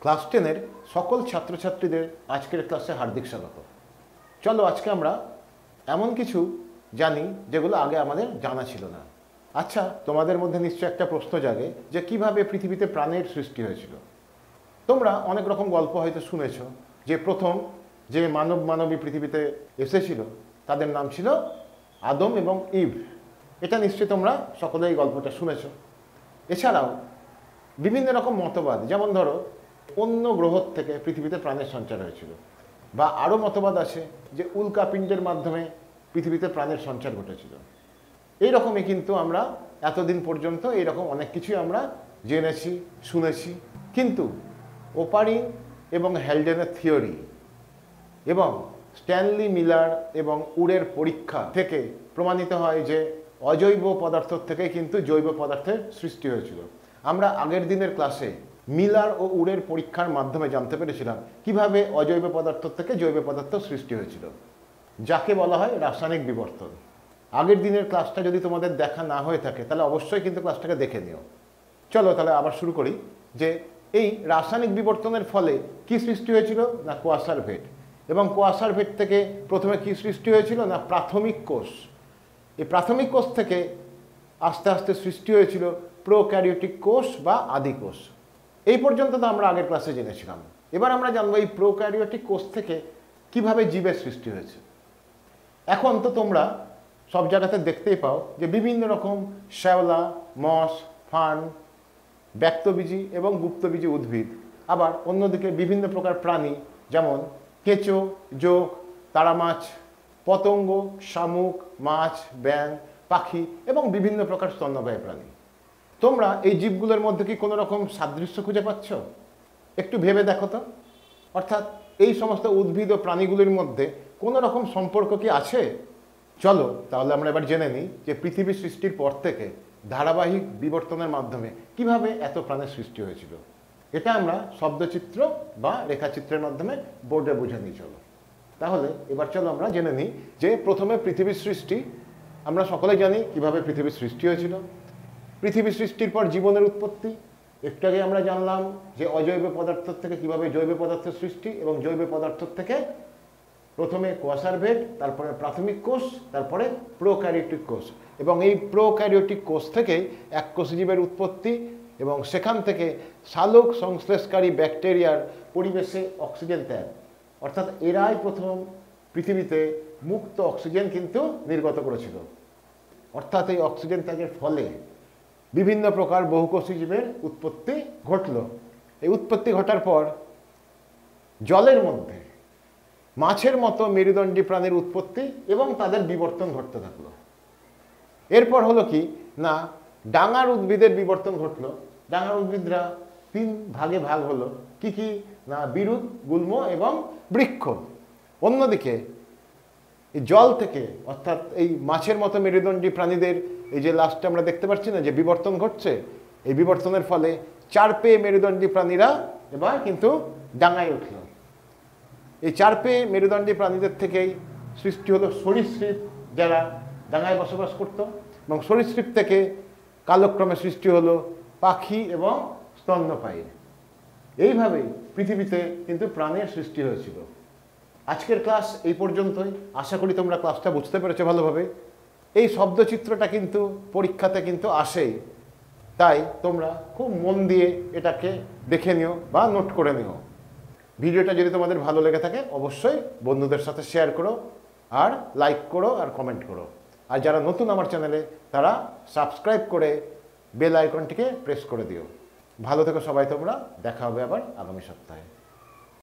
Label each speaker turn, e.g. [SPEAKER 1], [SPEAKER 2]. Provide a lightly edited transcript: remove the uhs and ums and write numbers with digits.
[SPEAKER 1] Class 10-এর সকল ছাত্রছাত্রীদের আজকের ক্লাসে হার্দিক স্বাগত। চলো আজকে আমরা এমন কিছু জানি যেগুলো আগে আমাদের জানা ছিল না। আচ্ছা, তোমাদের মধ্যে নিশ্চয়ই একটা প্রশ্ন জাগে যে কিভাবে পৃথিবীতে প্রাণের সৃষ্টি হয়েছিল। তোমরা অনেক রকম গল্প হয়তো শুনেছ যে প্রথম যে মানবী পৃথিবীতে এসেছিল তাদের নাম ছিল আদম এবং ইভ। এটা নিশ্চয়ই তোমরা সকলে এই গল্পটা শুনেছ। এছাড়াও বিভিন্ন রকম মতবাদ, যেমন ধরো অন্য গ্রহ থেকে পৃথিবীতে প্রাণের সঞ্চার হয়েছিল, বা আরও মতবাদ আছে যে উল্কাপিণ্ডের মাধ্যমে পৃথিবীতে প্রাণের সঞ্চার ঘটেছিল। এই রকমই কিন্তু আমরা এতদিন পর্যন্ত এইরকম অনেক কিছুই আমরা জেনেছি, শুনেছি। কিন্তু ওপারিন এবং হ্যালডেনের থিওরি এবং স্ট্যানলি মিলার এবং উডের পরীক্ষা থেকে প্রমাণিত হয় যে অজৈব পদার্থ থেকে কিন্তু জৈব পদার্থের সৃষ্টি হয়েছিল। আমরা আগের দিনের ক্লাসে মিলার ও উডের পরীক্ষার মাধ্যমে জানতে পেরেছিলাম কিভাবে অজৈব পদার্থ থেকে জৈব পদার্থ সৃষ্টি হয়েছিল, যাকে বলা হয় রাসায়নিক বিবর্তন। আগের দিনের ক্লাসটা যদি তোমাদের দেখা না হয়ে থাকে তাহলে অবশ্যই কিন্তু ক্লাসটাকে দেখে নিও। চলো তাহলে আবার শুরু করি যে এই রাসায়নিক বিবর্তনের ফলে কি সৃষ্টি হয়েছিল না কুয়াশার ভেট, এবং কুয়াশার ভেট থেকে প্রথমে কি সৃষ্টি হয়েছিল না প্রাথমিক কোষ। এই প্রাথমিক কোষ থেকে আস্তে আস্তে সৃষ্টি হয়েছিল প্রোক্যারিওটিক কোষ বা আদি কোষ। এই পর্যন্ত তো আমরা আগের ক্লাসে জেনেছিলাম। এবার আমরা জানবো এই প্রোক্যারিওটিক কোষ থেকে কিভাবে জীবের সৃষ্টি হয়েছে। এখন তো তোমরা সব জায়গাতে দেখতেই পাও যে বিভিন্ন রকম শ্যাওলা, মস, ফার্ন, ব্যক্তবীজী এবং গুপ্তবীজী উদ্ভিদ, আবার অন্যদিকে বিভিন্ন প্রকার প্রাণী যেমন কেঁচো, জোঁক, তারামাছ, পতঙ্গ, শামুক, মাছ, ব্যাঙ, পাখি এবং বিভিন্ন প্রকার স্তন্যপায়ী প্রাণী। তোমরা এই জীবগুলোর মধ্যে কি কোনো রকম সাদৃশ্য খুঁজে পাচ্ছ? একটু ভেবে দেখো তো। অর্থাৎ এই সমস্ত উদ্ভিদ ও প্রাণীগুলির মধ্যে কোনো রকম সম্পর্ক কি আছে? চলো তাহলে আমরা এবার জেনে নিই যে পৃথিবী সৃষ্টির পর থেকে ধারাবাহিক বিবর্তনের মাধ্যমে কিভাবে এত প্রাণের সৃষ্টি হয়েছিল। এটা আমরা শব্দচিত্র বা রেখাচিত্রের মাধ্যমে বোর্ডে বুঝে নিই। চলো তাহলে এবার চলো আমরা জেনে নিই যে প্রথমে পৃথিবীর সৃষ্টি। আমরা সকলে জানি কিভাবে পৃথিবীর সৃষ্টি হয়েছিল। পৃথিবী সৃষ্টির পর জীবনের উৎপত্তি। একটু আগে আমরা জানলাম যে অজৈব পদার্থ থেকে কিভাবে জৈব পদার্থের সৃষ্টি, এবং জৈব পদার্থ থেকে প্রথমে কুয়াশার ভেট, তারপরে প্রাথমিক কোষ, তারপরে প্রোক্যারিওটিক কোষ, এবং এই প্রোক্যারিওটিক কোষ থেকে এককোষী জীবের উৎপত্তি, এবং সেখান থেকে সালোক সংশ্লেষকারী ব্যাকটেরিয়ার পরিবেশে অক্সিজেন ত্যাগ। অর্থাৎ এরাই প্রথম পৃথিবীতে মুক্ত অক্সিজেন কিন্তু নির্গত করেছিল। অর্থাৎ এই অক্সিজেন ত্যাগের ফলে বিভিন্ন প্রকার বহুকোষী জীবের উৎপত্তি ঘটল। এই উৎপত্তি ঘটার পর জলের মধ্যে মাছের মতো মেরুদণ্ডী প্রাণীর উৎপত্তি এবং তাদের বিবর্তন ঘটতে থাকলো। এরপর হলো কি না ডাঙার উদ্ভিদের বিবর্তন ঘটল। ডাঙার উদ্ভিদরা 3 ভাগে ভাগ হলো। কি কি না বিরুৎ, গুল্ম এবং বৃক্ষ। অন্যদিকে এই জল থেকে, অর্থাৎ এই মাছের মতো মেরুদণ্ডী প্রাণীদের এই যে লাস্টে আমরা দেখতে পাচ্ছি না যে বিবর্তন ঘটছে, এই বিবর্তনের ফলে 4 পেয়ে মেরুদণ্ডী প্রাণীরা এবার কিন্তু ডাঙায় উঠল। এই 4 পেয়ে মেরুদণ্ডী প্রাণীদের থেকেই সৃষ্টি হলো সরীসৃপ, যারা ডাঙায় বসবাস করত, এবং সরীসৃপ থেকে কালক্রমে সৃষ্টি হলো পাখি এবং স্তন্যপায়ী। এইভাবেই পৃথিবীতে কিন্তু প্রাণের সৃষ্টি হয়েছিল। আজকের ক্লাস এই পর্যন্তই। আশা করি তোমরা ক্লাসটা বুঝতে পেরেছো ভালোভাবে। এই শব্দচিত্রটা কিন্তু পরীক্ষাতে কিন্তু আসেই, তাই তোমরা খুব মন দিয়ে এটাকে দেখে নিও বা নোট করে নিও। ভিডিওটা যদি তোমাদের ভালো লেগে থাকে অবশ্যই বন্ধুদের সাথে শেয়ার করো, আর লাইক করো, আর কমেন্ট করো। আর যারা নতুন আমার চ্যানেলে তারা সাবস্ক্রাইব করে বেল আইকনটিকে প্রেস করে দিও। ভালো থেকো সবাই তোমরা। দেখা হবে আবার আগামী সপ্তাহে।